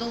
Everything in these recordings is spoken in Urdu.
2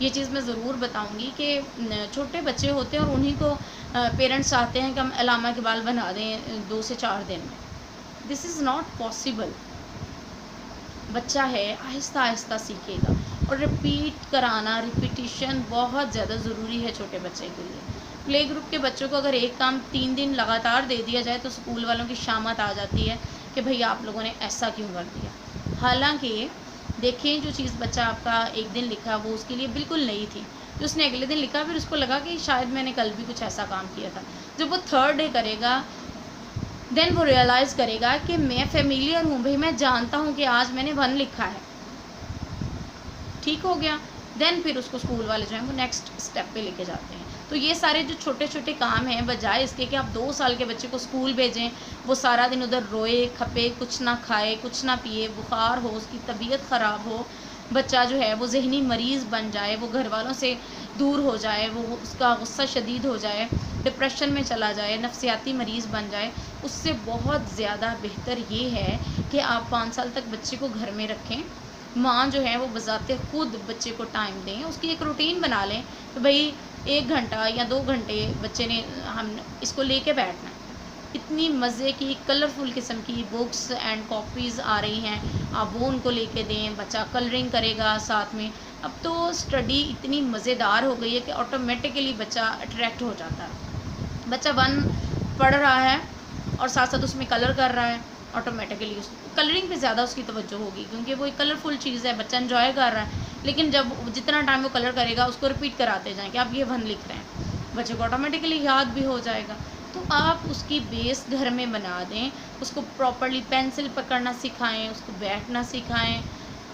یہ چیز میں ضرور بتاؤں گی کہ چھوٹے بچے ہوتے ہیں اور انہیں کو پیرنٹس چاہتے ہیں کہ ہم علامہ اقبال بنا دیں 2 سے 4 دن میں. دس از ناٹ پاسبل. بچہ ہے آہستہ آہستہ سیکھے گا، اور رپیٹ کرانا، ریپیٹیشن بہت زیادہ ضروری ہے چھوٹے بچے کے لیے. پلے گروپ کے بچوں کو اگر ایک کام 3 دن لگاتار دے دیا جائے تو اسکول والوں کی شامت آ جاتی ہے کہ بھئی آپ لوگوں نے ایسا کیوں کر دیا. حالانکہ دیکھیں جو چیز بچہ آپ کا ایک دن لکھا وہ اس کے لیے بالکل نئی تھی، جو اس نے اگلے دن لکھا پھر اس کو لگا کہ شاید میں نے کل بھی کچھ ایسا کام کیا تھا. جب وہ 3rd ڈے کرے گا دین وہ ریئلائز کرے گا کہ میں فیملیئر ہوں، بھئی میں جانتا ہوں کہ آج میں نے 1 لکھا ہے. ٹھیک ہو گیا. دین پھر اس کو اسکول والے جو ہیں وہ نیکسٹ اسٹیپ پہ لے کے جاتے ہیں. تو یہ سارے جو چھوٹے چھوٹے کام ہیں، بجائے اس کے کہ آپ 2 سال کے بچے کو اسکول بھیجیں، وہ سارا دن ادھر روئے کھپے، کچھ نہ کھائے کچھ نہ پیے، بخار ہو، اس کی طبیعت خراب ہو، بچہ جو ہے وہ ذہنی مریض بن جائے، وہ گھر والوں سے دور ہو جائے، وہ اس کا غصہ شدید ہو جائے، ڈپریشن میں چلا جائے، نفسیاتی مریض بن جائے، اس سے بہت زیادہ بہتر یہ ہے کہ آپ 5 سال تک بچے کو گھر میں رکھیں. ماں جو ہے وہ بذات خود بچے کو ٹائم دیں، اس کی ایک روٹین بنا لیں کہ بھئی 1 گھنٹہ یا 2 گھنٹے بچے نے ہم اس کو لے کے بیٹھنا ہے. اتنی مزے کی کلرفل قسم کی بکس اینڈ کاپیز آ رہی ہیں، آپ وہ ان کو لے کے دیں، بچہ کلرنگ کرے گا ساتھ میں. اب تو اسٹڈی اتنی مزیدار ہو گئی ہے کہ آٹومیٹیکلی بچہ اٹریکٹ ہو جاتا ہے. بچہ 1 پڑھ رہا ہے اور ساتھ ساتھ اس میں کلر کر رہا ہے، آٹومیٹیکلی اس کلرنگ پہ زیادہ اس کی توجہ ہوگی کیونکہ وہ ایک کلرفل چیز ہے، بچہ انجوائے کر رہا ہے. لیکن جب جتنا ٹائم وہ کلر کرے گا اس کو رپیٹ کراتے جائیں کہ آپ یہ 1 لکھ رہے ہیں، بچے کو آٹومیٹیکلی یاد بھی ہو جائے گا. تو آپ اس کی بیس گھر میں بنا دیں، اس کو پراپرلی پینسل پکڑنا سکھائیں، اس کو بیٹھنا سکھائیں.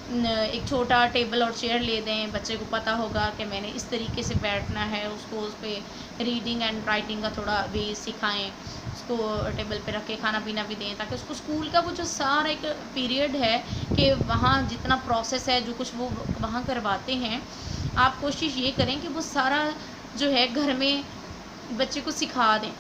ایک چھوٹا ٹیبل اور چیئر لے دیں، بچے کو پتہ ہوگا کہ میں نے اس طریقے سے بیٹھنا ہے. اس کو اس پہ ریڈنگ اینڈ رائٹنگ کا تھوڑا بیس سکھائیں، اس کو ٹیبل پہ رکھ کے کھانا پینا بھی دیں تاکہ اس کو اسکول کا وہ جو سارا ایک پیریڈ ہے کہ وہاں جتنا پروسیس ہے جو کچھ وہ وہاں کرواتے ہیں، آپ کوشش یہ کریں کہ وہ سارا جو ہے گھر میں بچے کو سکھا دیں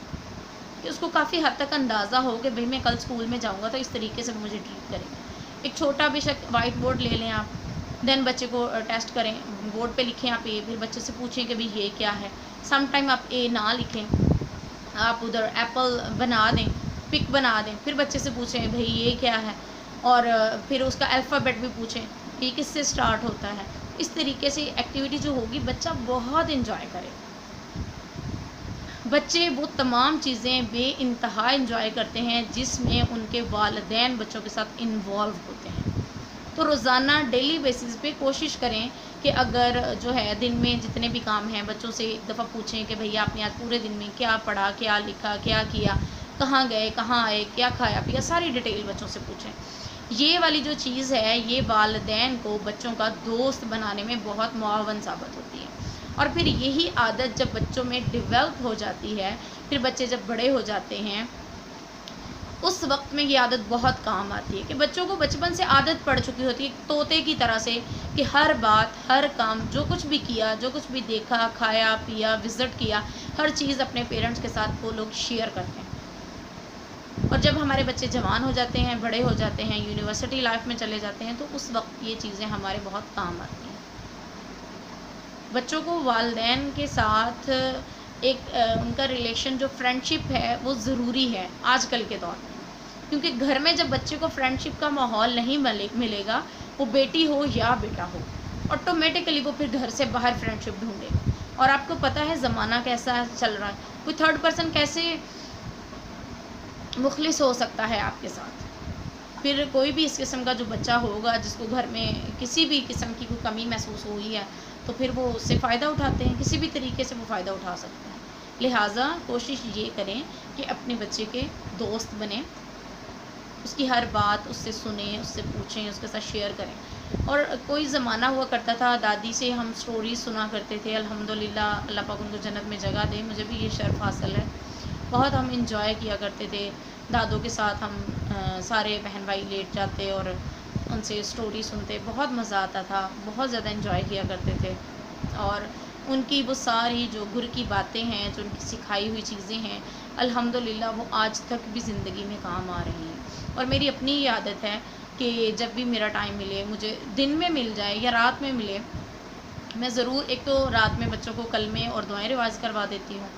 کہ اس کو کافی حد تک اندازہ ہو کہ بھئی میں کل اسکول میں جاؤں گا تو اس طریقے سے مجھے ٹریٹ کریں. ایک چھوٹا بے شک وائٹ بورڈ لے لیں آپ، دین بچے کو ٹیسٹ کریں، بورڈ پہ لکھیں آپ اے، پھر بچے سے پوچھیں کہ بھئی یہ کیا ہے. سم ٹائم آپ اے نہ لکھیں، آپ ادھر ایپل بنا دیں، پک بنا دیں، پھر بچے سے پوچھیں بھئی یہ کیا ہے، اور پھر اس کا الفابیٹ بھی پوچھیں کہ کس سے سٹارٹ ہوتا ہے. اس طریقے سے ایکٹیویٹی جو ہوگی بچہ بہت انجوائے کرے. بچے وہ تمام چیزیں بے انتہا انجوائے کرتے ہیں جس میں ان کے والدین بچوں کے ساتھ انوالو ہوتے ہیں. تو روزانہ ڈیلی بیسس پہ کوشش کریں کہ اگر جو ہے دن میں جتنے بھی کام ہیں بچوں سے ایک دفعہ پوچھیں کہ بھئی آپ نے آج پورے دن میں کیا پڑھا، کیا لکھا، کیا کیا، کہاں گئے، کہاں آئے، کیا کھایا پیا، ساری ڈیٹیل بچوں سے پوچھیں. یہ والی جو چیز ہے یہ والدین کو بچوں کا دوست بنانے میں بہت معاون ثابت ہوتی ہے. اور پھر یہی عادت جب بچوں میں ڈیولپ ہو جاتی ہے، پھر بچے جب بڑے ہو جاتے ہیں اس وقت میں یہ عادت بہت کام آتی ہے کہ بچوں کو بچپن سے عادت پڑ چکی ہوتی ہے ایک طوطے کی طرح سے کہ ہر بات، ہر کام، جو کچھ بھی کیا، جو کچھ بھی دیکھا، کھایا پیا، وزٹ کیا، ہر چیز اپنے پیرنٹس کے ساتھ وہ لوگ شیئر کرتے ہیں. اور جب ہمارے بچے جوان ہو جاتے ہیں، بڑے ہو جاتے ہیں، یونیورسٹی لائف میں چلے جاتے ہیں تو اس وقت یہ چیزیں ہمارے بہت کام آتی ہیں. بچوں کو والدین کے ساتھ ایک ان کا ریلیشن جو فرینڈ شپ ہے وہ ضروری ہے آج کل کے دور میں، کیونکہ گھر میں جب بچے کو فرینڈ شپ کا ماحول نہیں ملے گا، وہ بیٹی ہو یا بیٹا ہو، آٹومیٹیکلی وہ پھر گھر سے باہر فرینڈ شپ ڈھونڈے گا. اور آپ کو پتہ ہے زمانہ کیسا چل رہا ہے، کوئی 3rd پرسن کیسے مخلص ہو سکتا ہے آپ کے ساتھ. پھر کوئی بھی اس قسم کا جو بچہ ہوگا جس کو گھر میں کسی بھی قسم کی کوئی کمی محسوس ہوئی ہے تو پھر وہ اس سے فائدہ اٹھاتے ہیں، کسی بھی طریقے سے وہ فائدہ اٹھا سکتے ہیں. لہٰذا کوشش یہ کریں کہ اپنے بچے کے دوست بنیں، اس کی ہر بات اس سے سنیں، اس سے پوچھیں، اس کے ساتھ شیئر کریں. اور کوئی زمانہ ہوا کرتا تھا دادی سے ہم سٹوریز سنا کرتے تھے، الحمدللہ اللہ پاک ان کو جنت میں جگہ دے، مجھے بھی یہ شرف حاصل ہے. بہت ہم انجوائے کیا کرتے تھے دادوں کے ساتھ، ہم سارے بہن بھائی لیٹ جاتے اور ان سے سٹوری سنتے، بہت مزہ آتا تھا، بہت زیادہ انجوائے کیا کرتے تھے. اور ان کی وہ ساری جو گر کی باتیں ہیں، جو ان کی سکھائی ہوئی چیزیں ہیں، الحمدللہ وہ آج تک بھی زندگی میں کام آ رہی ہیں. اور میری اپنی یہ عادت ہے کہ جب بھی میرا ٹائم ملے، مجھے دن میں مل جائے یا رات میں ملے، میں ضرور ایک تو رات میں بچوں کو کلمے اور دعائیں رواز کروا دیتی ہوں،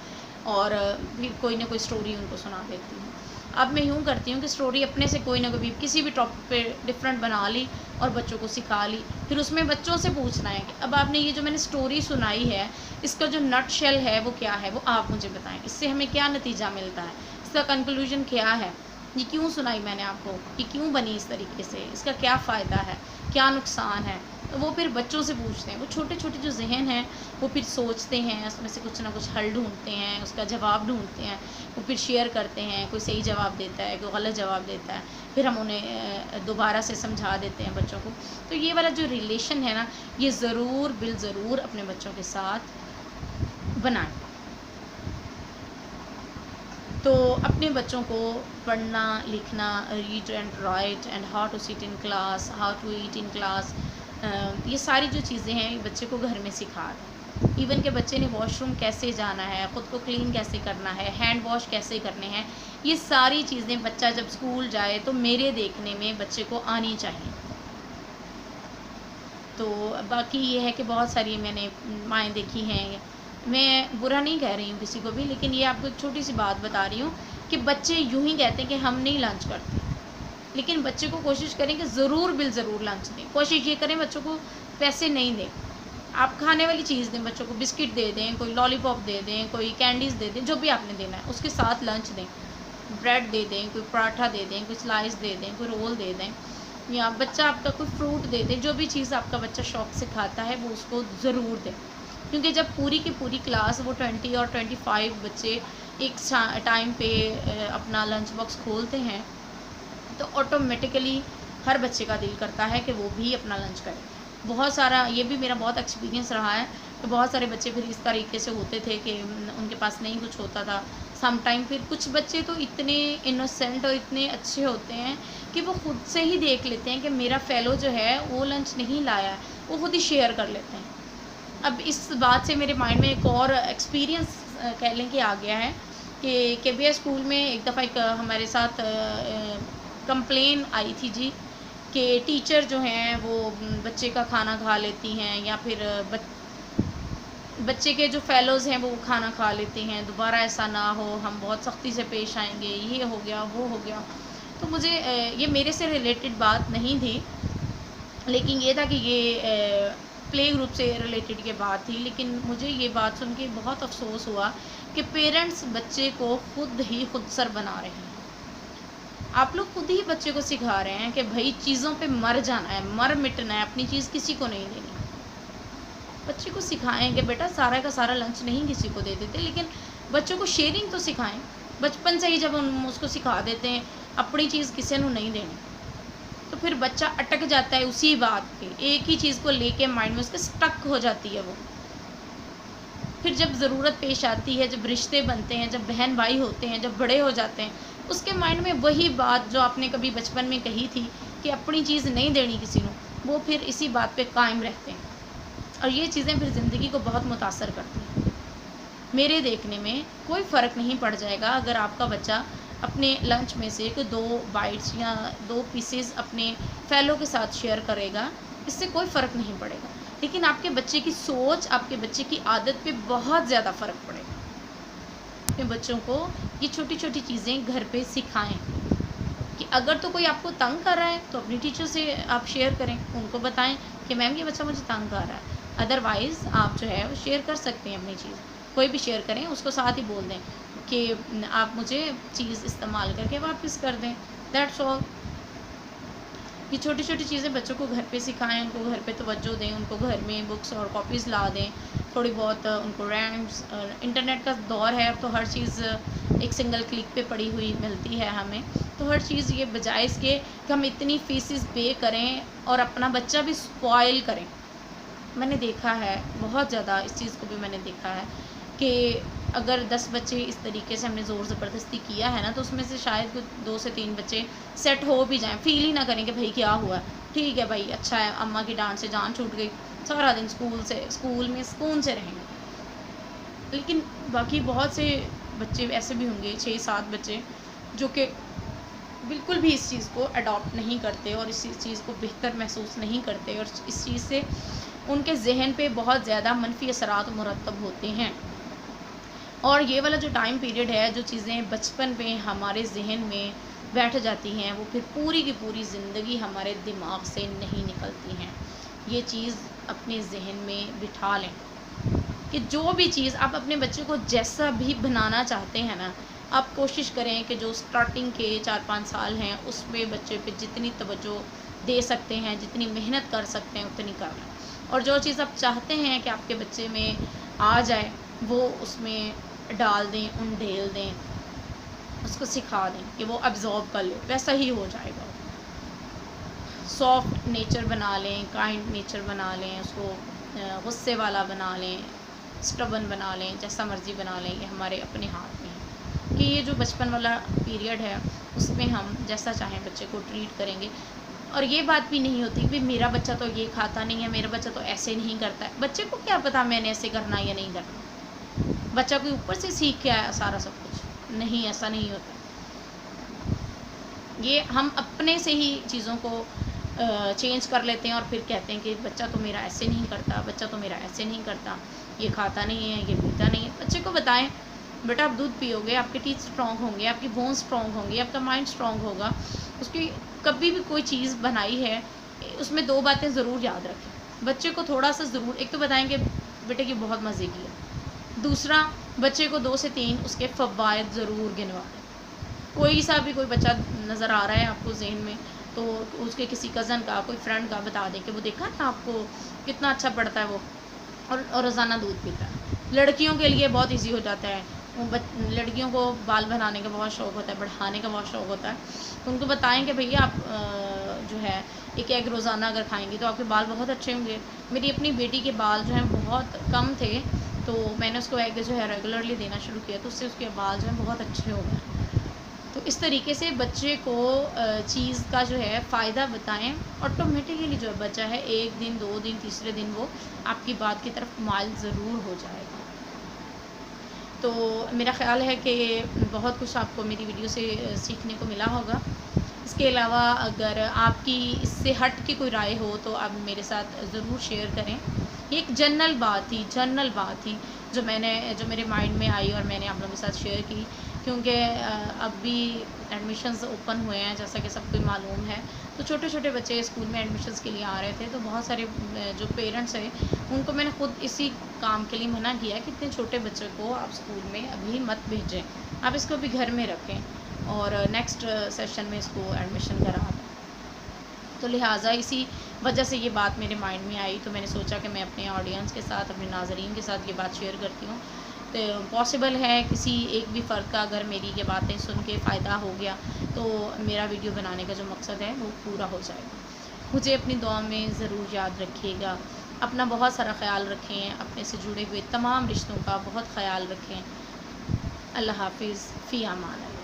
اور پھر کوئی نہ کوئی سٹوری ان کو سنا دیتی ہوں۔ اب میں یوں کرتی ہوں کہ سٹوری اپنے سے کوئی نہ کوئی کسی بھی ٹاپک پہ ڈفرینٹ بنا لی اور بچوں کو سکھا لی، پھر اس میں بچوں سے پوچھنا ہے کہ اب آپ نے یہ جو میں نے سٹوری سنائی ہے، اس کا جو نٹ شیل ہے وہ کیا ہے، وہ آپ مجھے بتائیں، اس سے ہمیں کیا نتیجہ ملتا ہے، اس کا کنکلوژن کیا ہے، یہ کیوں سنائی میں نے آپ کو، یہ کیوں بنی اس طریقے سے، اس کا کیا فائدہ ہے، کیا نقصان ہے۔ تو وہ پھر بچوں سے پوچھتے ہیں، وہ چھوٹے چھوٹے جو ذہن ہیں وہ پھر سوچتے ہیں، اس میں سے کچھ نہ کچھ حل ڈھونڈتے ہیں، اس کا جواب ڈھونڈتے ہیں، وہ پھر شیئر کرتے ہیں، کوئی صحیح جواب دیتا ہے، کوئی غلط جواب دیتا ہے، پھر ہم انہیں دوبارہ سے سمجھا دیتے ہیں بچوں کو۔ تو یہ والا جو ریلیشن ہے نا، یہ ضرور بالضرور اپنے بچوں کے ساتھ بنائیں۔ تو اپنے بچوں کو پڑھنا لکھنا، read and write and how to sit in class, how to eat in class, یہ ساری جو چیزیں ہیں یہ بچے کو گھر میں سکھا دیں۔ ایون کہ بچے نے واش روم کیسے جانا ہے، خود کو کلین کیسے کرنا ہے، ہینڈ واش کیسے کرنے ہیں، یہ ساری چیزیں بچہ جب اسکول جائے تو میرے دیکھنے میں بچے کو آنی چاہیے۔ تو باقی یہ ہے کہ بہت ساری میں نے مائیں دیکھی ہیں، میں برا نہیں کہہ رہی ہوں کسی کو بھی، لیکن یہ آپ کو ایک چھوٹی سی بات بتا رہی ہوں کہ بچے یوں ہی کہتے ہیں کہ ہم نہیں لنچ کرتے، لیکن بچے کو کوشش کریں کہ ضرور بالضرور لنچ دیں۔ کوشش یہ کریں بچوں کو پیسے نہیں دیں، آپ کھانے والی چیز دیں، بچوں کو بسکٹ دے دیں، کوئی لالی پاپ دے دیں، کوئی کینڈیز دے دیں، جو بھی آپ نے دینا ہے اس کے ساتھ لنچ دیں، بریڈ دے دیں، کوئی پراٹھا دے دیں، کوئی سلائس دے دیں، کوئی رول دے دیں، یا بچہ آپ کا کوئی فروٹ دے دیں، جو بھی چیز آپ کا بچہ شوق سے کھاتا ہے وہ اس کو ضرور دیں۔ کیونکہ جب پوری کی پوری کلاس وہ 20 اور 25 بچے ایک ٹائم پہ اپنا لنچ باکس کھولتے ہیں تو آٹومیٹیکلی ہر بچے کا دل کرتا ہے کہ وہ بھی اپنا لنچ کرے۔ بہت سارا یہ بھی میرا بہت ایکسپیرینس رہا ہے کہ بہت سارے بچے پھر اس طریقے سے ہوتے تھے کہ ان کے پاس نہیں کچھ ہوتا تھا سم ٹائم، پھر کچھ بچے تو اتنے انوسینٹ اور اتنے اچھے ہوتے ہیں کہ وہ خود سے ہی دیکھ لیتے ہیں کہ میرا فیلو جو ہے وہ لنچ نہیں لایا ہے، وہ خود ہی شیئر کر لیتے ہیں۔ اب اس بات سے میرے مائنڈ میں ایک اور ایکسپیرینس کہہ لیں کہ آ گیا ہے کہ بی اسکول میں ایک دفعہ ایک ہمارے ساتھ کمپلین آئی تھی جی، کہ ٹیچر جو ہیں وہ بچے کا کھانا کھا لیتی ہیں، یا پھر بچے کے جو فیلوز ہیں وہ کھانا کھا لیتے ہیں، دوبارہ ایسا نہ ہو، ہم بہت سختی سے پیش آئیں گے، یہ ہو گیا وہ ہو گیا۔ تو مجھے یہ میرے سے ریلیٹڈ بات نہیں تھی، لیکن یہ تھا کہ یہ پلے گروپ سے ریلیٹڈ یہ بات تھی، لیکن مجھے یہ بات سن کے بہت افسوس ہوا کہ پیرنٹس بچے کو خود ہی خود سر بنا رہے ہیں۔ آپ لوگ خود ہی بچے کو سکھا رہے ہیں کہ بھائی چیزوں پہ مر جانا ہے، مر مٹنا ہے، اپنی چیز کسی کو نہیں دینی۔ بچے کو سکھائیں کہ بیٹا سارا کا سارا لنچ نہیں کسی کو دے دیتے، لیکن بچوں کو شیئرنگ تو سکھائیں۔ بچپن سے ہی جب ہم اس کو سکھا دیتے ہیں اپنی چیز کسی کو نہیں دینی، تو پھر بچہ اٹک جاتا ہے اسی بات پہ، ایک ہی چیز کو لے کے مائنڈ میں اس کے سٹک ہو جاتی ہے وہ۔ پھر جب ضرورت پیش آتی ہے، جب رشتے بنتے ہیں، جب بہن بھائی ہوتے ہیں، جب بڑے ہو جاتے ہیں، اس کے مائنڈ میں وہی بات جو آپ نے کبھی بچپن میں کہی تھی کہ اپنی چیز نہیں دینی کسی کو، وہ پھر اسی بات پہ قائم رہتے ہیں، اور یہ چیزیں پھر زندگی کو بہت متاثر کرتی ہیں۔ میرے دیکھنے میں کوئی فرق نہیں پڑ جائے گا اگر آپ کا بچہ اپنے لنچ میں سے کوئی 2 بائٹس یا 2 پیسز اپنے فیلو کے ساتھ شیئر کرے گا، اس سے کوئی فرق نہیں پڑے گا، لیکن آپ کے بچے کی سوچ، آپ کے بچے کی عادت پہ بہت زیادہ فرق پڑے گا۔ اپنے بچوں کو یہ چھوٹی چھوٹی چیزیں گھر پہ سکھائیں کہ اگر تو کوئی آپ کو تنگ کر رہا ہے تو اپنی ٹیچر سے آپ شیئر کریں، ان کو بتائیں کہ میم یہ بچہ مجھے تنگ کر رہا ہے، ادروائز آپ جو ہے وہ شیئر کر سکتے ہیں اپنی چیز، کوئی بھی شیئر کریں، اس کو ساتھ ہی بول دیں کہ آپ مجھے چیز استعمال کر کے واپس کر دیں، دیٹس آل۔ یہ چھوٹی چھوٹی چیزیں بچوں کو گھر پہ سکھائیں، ان کو گھر پہ توجہ دیں، ان کو گھر میں بکس اور کاپیز لا دیں، تھوڑی بہت ان کو ریمس، انٹرنیٹ کا دور ہے اب تو ہر چیز ایک سنگل کلک پہ پڑی ہوئی ملتی ہے ہمیں، تو ہر چیز یہ بجائے اس کے کہ ہم اتنی فیسز پے کریں اور اپنا بچہ بھی اسپوائل کریں۔ میں نے دیکھا ہے بہت زیادہ، اس چیز کو بھی میں نے دیکھا ہے کہ اگر 10 بچے اس طریقے سے ہم نے زور زبردستی کیا ہے نا، تو اس میں سے شاید 2 سے 3 بچے سیٹ ہو بھی جائیں، فیل ہی نہ کریں کہ بھائی کیا ہوا ہے، ٹھیک ہے بھائی اچھا ہے، اماں کی ڈانٹ سے جان چھوٹ گئی، سارا دن اسکول میں سکون سے رہیں گے۔ لیکن باقی بہت سے بچے ایسے بھی ہوں گے، 6-7 بچے جو کہ بالکل بھی اس چیز کو اڈاپٹ نہیں کرتے اور اس چیز کو بہتر محسوس نہیں کرتے اور اس چیز سے ان کے ذہن پہ بہت زیادہ منفی اثرات مرتب ہوتے ہیں. اور یہ والا جو ٹائم پیریڈ ہے، جو چیزیں بچپن میں ہمارے ذہن میں بیٹھ جاتی ہیں وہ پھر پوری کی پوری زندگی ہمارے دماغ سے نہیں نکلتی ہیں. یہ چیز اپنے ذہن میں بٹھا لیں کہ جو بھی چیز آپ اپنے بچے کو جیسا بھی بنانا چاہتے ہیں نا، آپ کوشش کریں کہ جو سٹارٹنگ کے 4-5 سال ہیں اس میں بچے پہ جتنی توجہ دے سکتے ہیں، جتنی محنت کر سکتے ہیں اتنی کر لیں. اور جو چیز آپ چاہتے ہیں کہ آپ کے بچے میں آ جائے وہ اس میں ڈال دیں، ڈھیل دیں، اس کو سکھا دیں کہ وہ ابزارب کر لے، ویسا ہی ہو جائے گا. سافٹ نیچر بنا لیں، کائنڈ نیچر بنا لیں، اس کو غصے والا بنا لیں، اسٹبن بنا لیں، جیسا مرضی بنا لیں. یہ ہمارے اپنے ہاتھ میں ہے کہ یہ جو بچپن والا پیریڈ ہے اس میں ہم جیسا چاہیں بچے کو ٹریٹ کریں گے. اور یہ بات بھی نہیں ہوتی کہ میرا بچہ تو یہ کھاتا نہیں ہے، میرا بچہ تو ایسے نہیں کرتا ہے. بچے کو کیا پتا میں نے ایسے کرنا یا نہیں کرنا؟ بچہ کوئی اوپر سے سیکھ کے آیا سارا سب کچھ؟ نہیں، ایسا نہیں ہوتا. یہ ہم اپنے سے ہی چیزوں کو چینج کر لیتے ہیں اور پھر کہتے ہیں کہ بچہ تو میرا ایسے نہیں کرتا، بچہ تو میرا ایسے نہیں کرتا، یہ کھاتا نہیں ہے، یہ پیتا نہیں ہے. بچے کو بتائیں بیٹا آپ دودھ پیو گے، آپ کے ٹیتھ اسٹرانگ ہوں گے، آپ کی بون اسٹرانگ ہوں گی، آپ کا مائنڈ اسٹرانگ ہوگا. اس کی کبھی بھی کوئی چیز بنائی ہے اس میں 2 باتیں ضرور یاد رکھیں. بچے کو تھوڑا سا ضرور، ایک تو بتائیں کہ بیٹے کی بہت مزے کی ہے. دوسرا، بچے کو 2 سے 3 اس کے فوائد ضرور گنوا دیں. کوئی سا بھی کوئی بچہ نظر آ رہا ہے آپ کو ذہن میں تو اس کے کسی کزن کا، کوئی فرینڈ کا بتا دیں کہ وہ دیکھا نا آپ کو کتنا اچھا پڑھتا ہے وہ اور روزانہ دودھ پیتا ہے. لڑکیوں کے لیے بہت ایزی ہو جاتا ہے. لڑکیوں کو بال بنانے کا بہت شوق ہوتا ہے، بڑھانے کا بہت شوق ہوتا ہے. تو ان کو بتائیں کہ بھئی آپ جو ہے ایک ایگ روزانہ اگر کھائیں گے تو آپ کے بال بہت اچھے ہوں گے. میری اپنی بیٹی کے بال جو ہیں بہت کم تھے تو میں نے اس کو ایگ جو ہے ریگولرلی دینا شروع کیا تو اس سے اس کے بال جو ہیں بہت اچھے ہو گئے. تو اس طریقے سے بچے کو چیز کا جو ہے فائدہ بتائیں. آٹومیٹیکلی جو بچہ ہے 1 دن 2 دن تیسرے دن وہ آپ کی بات کی طرف مائل ضرور ہو جائے گا. تو میرا خیال ہے کہ بہت کچھ آپ کو میری ویڈیو سے سیکھنے کو ملا ہوگا. اس کے علاوہ اگر آپ کی اس سے ہٹ کی کوئی رائے ہو تو آپ میرے ساتھ ضرور شیئر کریں. یہ ایک جنرل بات تھی جو میرے مائنڈ میں آئی اور میں نے آپ لوگوں کے ساتھ شیئر کی. کیونکہ اب بھی ایڈمیشنز اوپن ہوئے ہیں جیسا کہ سب کو معلوم ہے. تو چھوٹے چھوٹے بچے اسکول میں ایڈمیشنز کے لیے آ رہے تھے تو بہت سارے جو پیرنٹس ہیں ان کو میں نے خود اسی کام کے لیے منع کیا کہ اتنے چھوٹے بچے کو آپ اسکول میں ابھی مت بھیجیں، آپ اس کو بھی گھر میں رکھیں اور نیکسٹ سیشن میں اس کو ایڈمیشن کرا دیں. تو لہٰذا اسی وجہ سے یہ بات میرے مائنڈ میں آئی تو میں نے سوچا کہ میں اپنے آڈینس کے ساتھ، اپنے ناظرین کے ساتھ یہ بات شیئر کرتی ہوں. تو پاسبل ہے کسی ایک بھی فرد کا اگر میری یہ باتیں سن کے فائدہ ہو گیا تو میرا ویڈیو بنانے کا جو مقصد ہے وہ پورا ہو جائے گا. مجھے اپنی دعا میں ضرور یاد رکھیے گا. اپنا بہت سارا خیال رکھیں، اپنے سے جڑے ہوئے تمام رشتوں کا بہت خیال رکھیں. اللہ حافظ، فی امان اللہ.